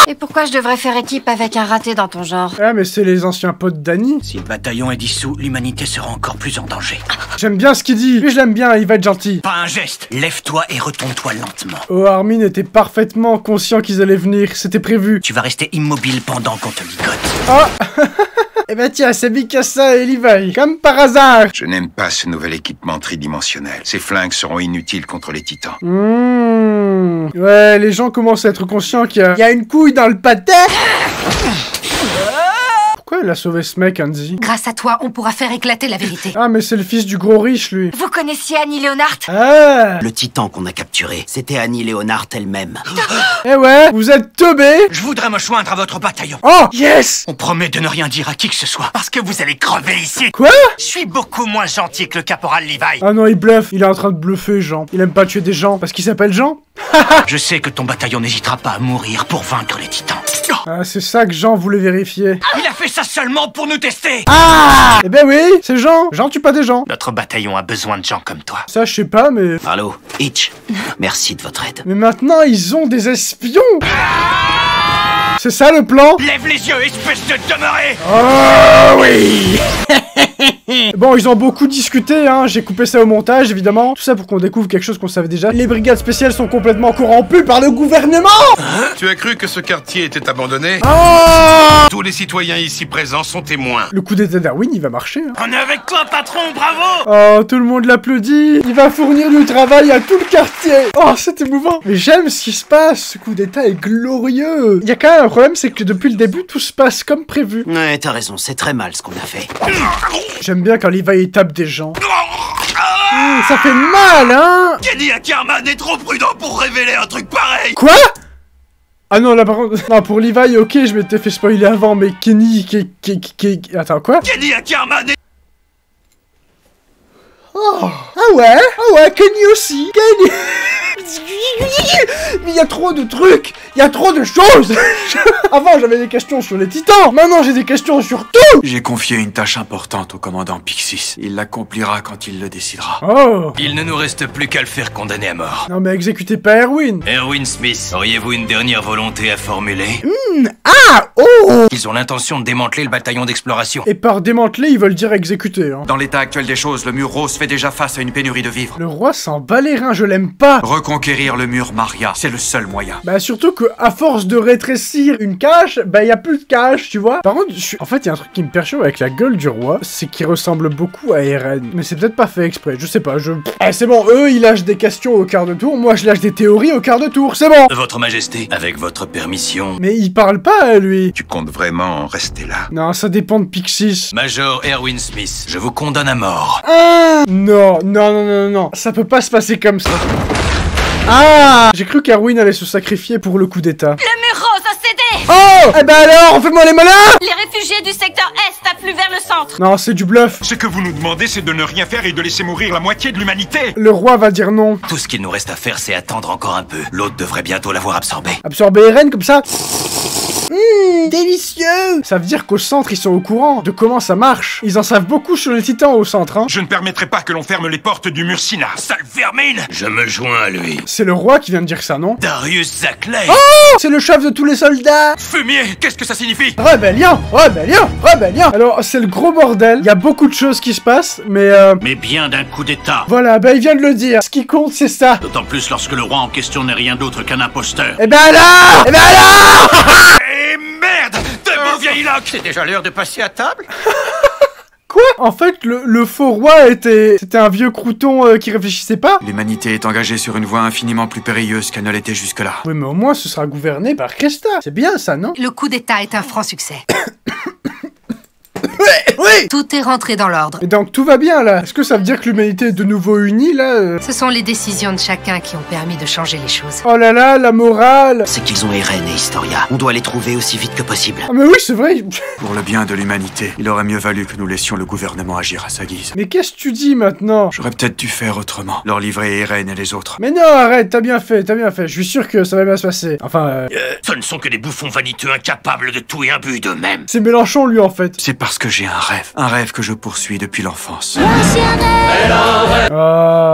Et pourquoi je devrais faire équipe avec un raté dans ton genre? Ah mais c'est les anciens potes d'Annie. Si le bataillon est dissous, l'humanité sera encore plus en danger. J'aime bien ce qu'il dit. Lui je l'aime bien, il va être gentil. Pas un geste. Lève-toi et retourne-toi lentement. Oh, Armin était parfaitement conscient qu'ils allaient venir, c'était prévu. Tu vas rester immobile pendant qu'on te ligote. Oh. Eh ben tiens, c'est Mikasa et Levi, comme par hasard. Je n'aime pas ce nouvel équipement tridimensionnel. Ces flingues seront inutiles contre les titans. Ouais, les gens commencent à être conscients qu'il y a une couille dans le pâté. Pourquoi il a sauvé ce mec, Hansi? Grâce à toi, on pourra faire éclater la vérité. Ah, mais c'est le fils du gros riche, lui. Vous connaissiez Annie Leonhardt? Ah. Le titan qu'on a capturé, c'était Annie Leonhardt elle-même. Eh ouais, vous êtes teubés. Je voudrais me joindre à votre bataillon. Oh, yes. On promet de ne rien dire à qui que ce soit, parce que vous allez crever ici. Quoi? Je suis beaucoup moins gentil que le caporal Levi. Ah non, il bluffe. Il est en train de bluffer, Jean. Il aime pas tuer des gens, parce qu'il s'appelle Jean. Je sais que ton bataillon n'hésitera pas à mourir pour vaincre les titans. Ah, c'est ça que Jean voulait vérifier. Il a fait ça seulement pour nous tester. Ah. Eh ben oui, c'est Jean. Jean tue pas des gens. Notre bataillon a besoin de gens comme toi. Ça, je sais pas, mais... Allô, Hitch. Merci de votre aide. Mais maintenant, ils ont des espions. C'est ça le plan? Lève les yeux, espèce de demeuré. Oh oui. Bon, ils ont beaucoup discuté, hein, j'ai coupé ça au montage, évidemment. Tout ça pour qu'on découvre quelque chose qu'on savait déjà. Les brigades spéciales sont complètement corrompues par le gouvernement. Tu as cru que ce quartier était abandonné? Oh. Tous les citoyens ici présents sont témoins. Le coup d'état Darwin, il va marcher, hein. On est avec toi, patron, bravo. Oh, tout le monde l'applaudit. Il va fournir du travail à tout le quartier. Oh, c'est émouvant. Mais j'aime ce qui se passe, ce coup d'état est glorieux. Il y a quand même un problème, c'est que depuis le début, tout se passe comme prévu. Ouais, t'as raison, c'est très mal ce qu'on a fait. J'aime bien quand Levi tape des gens. Ça fait mal, hein. Kenny Ackerman est trop prudent pour révéler un truc pareil. Quoi? Ah non, là par contre... Non, pour Levi, ok, je m'étais fait spoiler avant, mais Kenny... Attends, quoi? Kenny Ackerman est... Oh. Ah ouais, Kenny aussi. Kenny... Mais il y a trop de trucs. Il y a trop de choses. Avant, j'avais des questions sur les titans. Maintenant, j'ai des questions sur tout. J'ai confié une tâche importante au commandant Pixis. Il l'accomplira quand il le décidera. Oh. Il ne nous reste plus qu'à le faire condamner à mort. Non mais exécutez pas Erwin. Erwin Smith, auriez-vous une dernière volonté à formuler? Ah. Oh. Ils ont l'intention de démanteler le bataillon d'exploration. Et par démanteler, ils veulent dire exécuter, hein. Dans l'état actuel des choses, le mur rose fait déjà face à une pénurie de vivres. Le roi s'en bat les reins, je l'aime pas. Reconquérir le mur Maria, c'est le seul moyen. Bah surtout que à force de rétrécir une cage, bah y a plus de cage, tu vois. Par contre, en fait, il y a un truc qui me perturbe avec la gueule du roi, c'est qu'il ressemble beaucoup à Eren. Mais c'est peut-être pas fait exprès, je sais pas, Eh, c'est bon, eux, ils lâchent des questions au quart de tour, moi je lâche des théories au quart de tour, c'est bon. Votre Majesté, avec votre permission... Mais il parle pas, lui. Tu comptes vraiment en rester là? Non, ça dépend de Pixis. Major Erwin Smith, je vous condamne à mort. Ah non, non, ça peut pas se passer comme ça. Ah. J'ai cru qu'Erwin allait se sacrifier pour le coup d'état. Le mur rose a cédé. Oh. Eh ben alors, fais-moi les malins. Les réfugiés du secteur Est affluent vers le centre. Non, c'est du bluff. Ce que vous nous demandez, c'est de ne rien faire et de laisser mourir la moitié de l'humanité. Le roi va dire non. Tout ce qu'il nous reste à faire, c'est attendre encore un peu. L'autre devrait bientôt l'avoir absorbé. Absorber Eren comme ça. Délicieux. Ça veut dire qu'au centre, ils sont au courant de comment ça marche. Ils en savent beaucoup sur les titans au centre, hein. Je ne permettrai pas que l'on ferme les portes du mur Sina. Sale vermine. Je me joins à lui. C'est le roi qui vient de dire ça, non? Darius Zackley. Oh. C'est le chef de tous les soldats. Fumier, qu'est-ce que ça signifie? Rébellion. Alors, c'est le gros bordel. Il y a beaucoup de choses qui se passent, mais Mais bien d'un coup d'état. voilà, bah il vient de le dire. Ce qui compte, c'est ça. D'autant plus lorsque le roi en question n'est rien d'autre qu'un imposteur. Eh ben alors. Et merde! Debout, vieille loque! C'est déjà l'heure de passer à table? Quoi? En fait, le faux roi c'était un vieux crouton qui réfléchissait pas? L'humanité est engagée sur une voie infiniment plus périlleuse qu'elle ne l'était jusque-là. Oui, mais au moins, ce sera gouverné par Cresta. C'est bien ça, non? Le coup d'état est un franc succès. Oui. Tout est rentré dans l'ordre. Et donc tout va bien là. Est-ce que ça veut dire que l'humanité est de nouveau unie là? Ce sont les décisions de chacun qui ont permis de changer les choses. Oh là là, la morale. C'est qu'ils ont Eren et Historia. On doit les trouver aussi vite que possible. Ah mais oui, c'est vrai. Pour le bien de l'humanité, il aurait mieux valu que nous laissions le gouvernement agir à sa guise. Mais qu'est-ce que tu dis maintenant? J'aurais peut-être dû faire autrement. Leur livrer Eren et les autres. Mais non, arrête, t'as bien fait. Je suis sûr que ça va bien se passer. Ce ne sont que des bouffons vaniteux incapables de tout et un but d'eux-mêmes. C'est Mélenchon lui en fait. C'est parce que j'ai J'ai un rêve que je poursuis depuis l'enfance.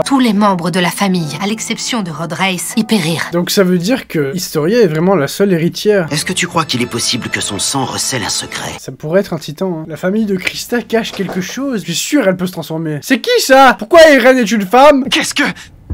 Tous les membres de la famille, à l'exception de Rod Race, y périrent. Donc ça veut dire que Historia est vraiment la seule héritière. Est-ce que tu crois qu'il est possible que son sang recèle un secret? Ça pourrait être un titan, hein. La famille de Krista cache quelque chose. Je suis sûr elle peut se transformer. C'est qui ça? Pourquoi Eren est une femme? Qu'est-ce que...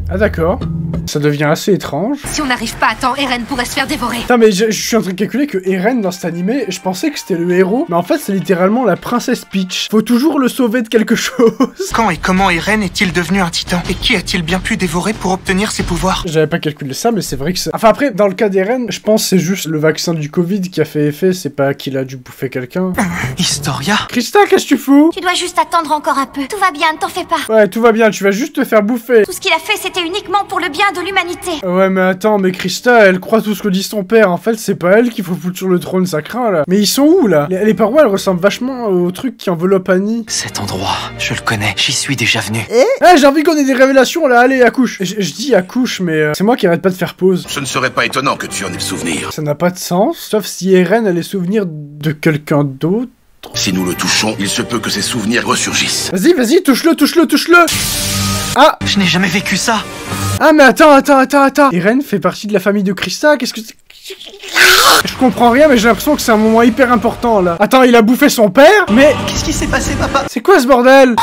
Ah d'accord. Ça devient assez étrange. Si on n'arrive pas à temps, Eren pourrait se faire dévorer. Putain mais je suis en train de calculer que Eren dans cet animé, je pensais que c'était le héros, mais en fait c'est littéralement la princesse Peach. Faut toujours le sauver de quelque chose. Quand et comment Eren est-il devenu un titan? Et qui a-t-il bien pu dévorer pour obtenir ses pouvoirs? J'avais pas calculé ça, mais c'est vrai que ça... Enfin après, dans le cas d'Eren, je pense que c'est juste le vaccin du Covid qui a fait effet, c'est pas qu'il a dû bouffer quelqu'un. Historia? Krista, qu'est-ce que tu fous? Tu dois juste attendre encore un peu. Tout va bien, ne t'en fais pas. Ouais, tout va bien, tu vas juste te faire bouffer. Tout ce qu'il a fait, c'était uniquement pour le bien de l'humanité. Ouais, mais attends, mais Krista, elle croit tout ce que dit son père. En fait, c'est pas elle qu'il faut foutre sur le trône, ça craint, là. Mais ils sont où, là? Les parois, elles ressemblent vachement au truc qui enveloppe Annie. Cet endroit, je le connais, j'y suis déjà venu. Eh, j'ai envie qu'on ait des révélations, là, allez, accouche. Je dis accouche, mais c'est moi qui arrête pas de faire pause. Ce ne serait pas étonnant que tu en aies le souvenir. Ça n'a pas de sens, sauf si Eren a les souvenirs de quelqu'un d'autre. Si nous le touchons, il se peut que ses souvenirs ressurgissent. Vas-y, touche-le, touche-le, touche-le. Ah! Je n'ai jamais vécu ça. Ah mais attends. Eren fait partie de la famille de Krista, qu'est-ce que c'est? Je comprends rien, mais j'ai l'impression que c'est un moment hyper important, là. Attends, il a bouffé son père? Mais... Qu'est-ce qui s'est passé, papa? C'est quoi ce bordel?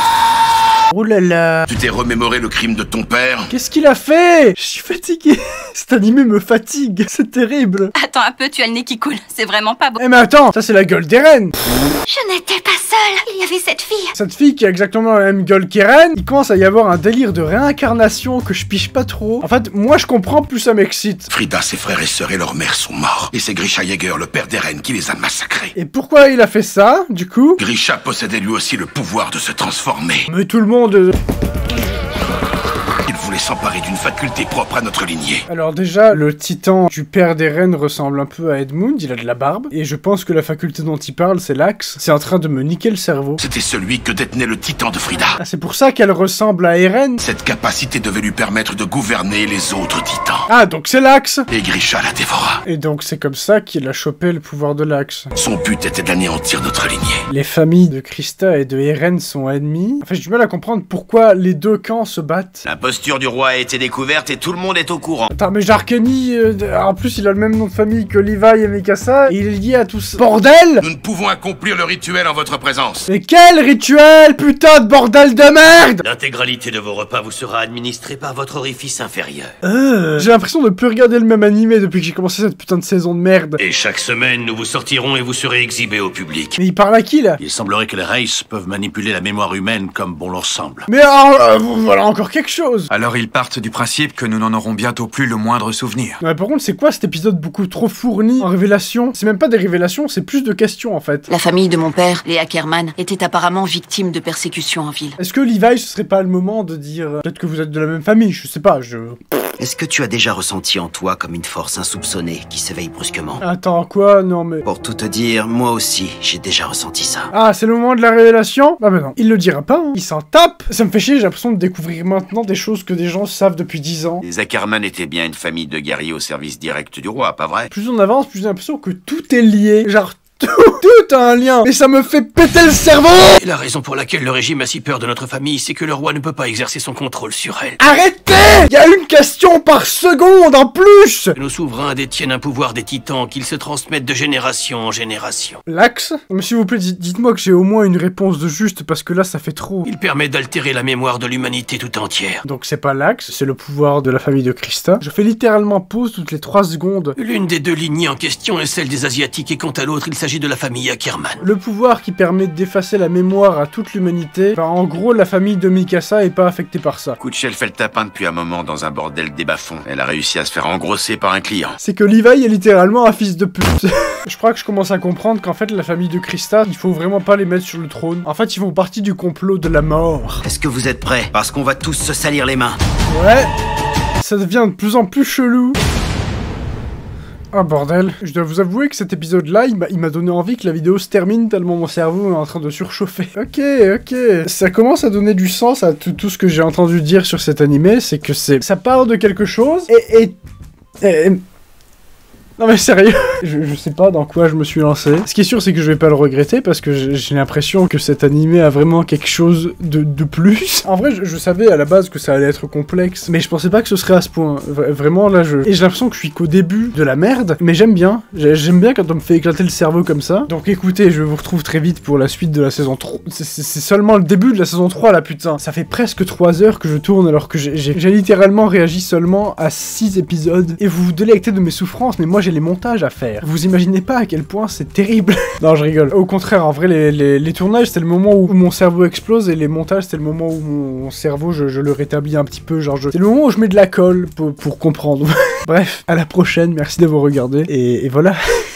Oh là là. Tu t'es remémoré le crime de ton père? Qu'est-ce qu'il a fait? Je suis fatigué. Cet animé me fatigue. C'est terrible. Attends un peu, tu as le nez qui coule. C'est vraiment pas beau. Eh mais attends, ça c'est la gueule d'Eren. Je n'étais pas seule. Il y avait cette fille. Cette fille qui a exactement la même gueule qu'Eren. Il commence à y avoir un délire de réincarnation que je piche pas trop. En fait, moi je comprends, plus ça m'excite. Frida, ses frères et sœurs et leur mère sont morts. Et c'est Grisha Jäger, le père d'Eren, qui les a massacrés. Et pourquoi il a fait ça, du coup? Grisha possédait lui aussi le pouvoir de se transformer. Mais tout le monde... Il voulait s'emparer d'une faculté propre à notre lignée. Alors déjà, le titan du père d'Eren ressemble un peu à Edmund, il a de la barbe. Et je pense que la faculté dont il parle, c'est l'Axe. C'est en train de me niquer le cerveau. C'était celui que détenait le titan de Frida. Ah, c'est pour ça qu'elle ressemble à Eren? Cette capacité devait lui permettre de gouverner les autres titans. Ah, donc c'est l'Axe! Et Grisha la dévora. Et donc c'est comme ça qu'il a chopé le pouvoir de l'Axe. Son but était d'anéantir notre lignée. Les familles de Krista et de Eren sont ennemies. Enfin, j'ai du mal à comprendre pourquoi les deux camps se battent. L'imposture du roi a été découverte et tout le monde est au courant. Attends, mais Jarkeni, en plus il a le même nom de famille que Levi et Mikasa, et il est lié à tout ça. Bordel! Nous ne pouvons accomplir le rituel en votre présence. Mais quel rituel, putain de bordel de merde! L'intégralité de vos repas vous sera administrée par votre orifice inférieur. J'ai l'impression de plus regarder le même animé depuis que j'ai commencé cette putain de saison de merde. Et chaque semaine, nous vous sortirons et vous serez exhibés au public. Mais il parle à qui là? Il semblerait que les Races peuvent manipuler la mémoire humaine comme bon leur semble. Mais voilà encore quelque chose. Alors ils partent du principe que nous n'en aurons bientôt plus le moindre souvenir. Ouais, par contre, c'est quoi cet épisode beaucoup trop fourni en révélations? C'est même pas des révélations, c'est plus de questions en fait. La famille de mon père, les Ackerman, était apparemment victime de persécutions en ville. Est-ce que Levi, ce serait pas le moment de dire peut-être que vous êtes de la même famille? Je sais pas, Est-ce que tu as déjà ressenti en toi comme une force insoupçonnée qui s'éveille brusquement? Attends, quoi? Non mais... Pour tout te dire, moi aussi, j'ai déjà ressenti ça. Ah, c'est le moment de la révélation? Ah bah non, il le dira pas, hein. Il s'en tape. Ça me fait chier, j'ai l'impression de découvrir maintenant des choses que des gens savent depuis 10 ans. Les Ackerman étaient bien une famille de guerriers au service direct du roi, pas vrai? Plus on avance, plus j'ai l'impression que tout est lié. Genre, tout a un lien. Et ça me fait péter le cerveau. Et la raison pour laquelle le régime a si peur de notre famille, c'est que le roi ne peut pas exercer son contrôle sur elle. Arrêtez! Il y a une question par seconde en plus! Nos souverains détiennent un pouvoir des titans qu'ils se transmettent de génération en génération. L'Axe? Mais s'il vous plaît, dites-moi que j'ai au moins une réponse de juste, parce que là, ça fait trop. Il permet d'altérer la mémoire de l'humanité tout entière. Donc c'est pas l'Axe, c'est le pouvoir de la famille de Krista. Je fais littéralement pause toutes les 3 secondes. L'une des deux lignées en question est celle des Asiatiques, et quant à l'autre, il s'agit de la famille Ackerman. Le pouvoir qui permet d'effacer la mémoire à toute l'humanité. Enfin, en gros, la famille de Mikasa est pas affectée par ça. Kutchel fait le tapin depuis un moment dans un bordel des bas-fonds. Elle a réussi à se faire engrosser par un client. C'est que Levi est littéralement un fils de pute. Je crois que je commence à comprendre qu'en fait, la famille de Krista, il faut vraiment pas les mettre sur le trône. En fait, ils font partie du complot de la mort. Est-ce que vous êtes prêts? Parce qu'on va tous se salir les mains. Ouais. Ça devient de plus en plus chelou. Ah bordel, je dois vous avouer que cet épisode-là, il m'a donné envie que la vidéo se termine tellement mon cerveau est en train de surchauffer. Ok. Ça commence à donner du sens à tout ce que j'ai entendu dire sur cet animé, c'est que ça parle de quelque chose et... Non mais sérieux. Je sais pas dans quoi je me suis lancé. Ce qui est sûr, c'est que je vais pas le regretter parce que j'ai l'impression que cet animé a vraiment quelque chose de plus. En vrai, je savais à la base que ça allait être complexe, mais je pensais pas que ce serait à ce point. Vraiment, là, et j'ai l'impression que je suis qu'au début de la merde, mais j'aime bien. J'aime bien quand on me fait éclater le cerveau comme ça. Donc écoutez, je vous retrouve très vite pour la suite de la saison 3. C'est seulement le début de la saison 3, là, putain. Ça fait presque 3 heures que je tourne alors que j'ai littéralement réagi seulement à 6 épisodes. Et vous vous délectez de mes souffrances, mais moi j'ai les montages à faire. Vous imaginez pas à quel point c'est terrible. Non, je rigole. Au contraire, en vrai, les tournages, c'est le moment où mon cerveau explose, et les montages, c'est le moment où mon cerveau, je le rétablis un petit peu. Genre, c'est le moment où je mets de la colle pour comprendre. Bref, à la prochaine, merci d'avoir regardé, et voilà.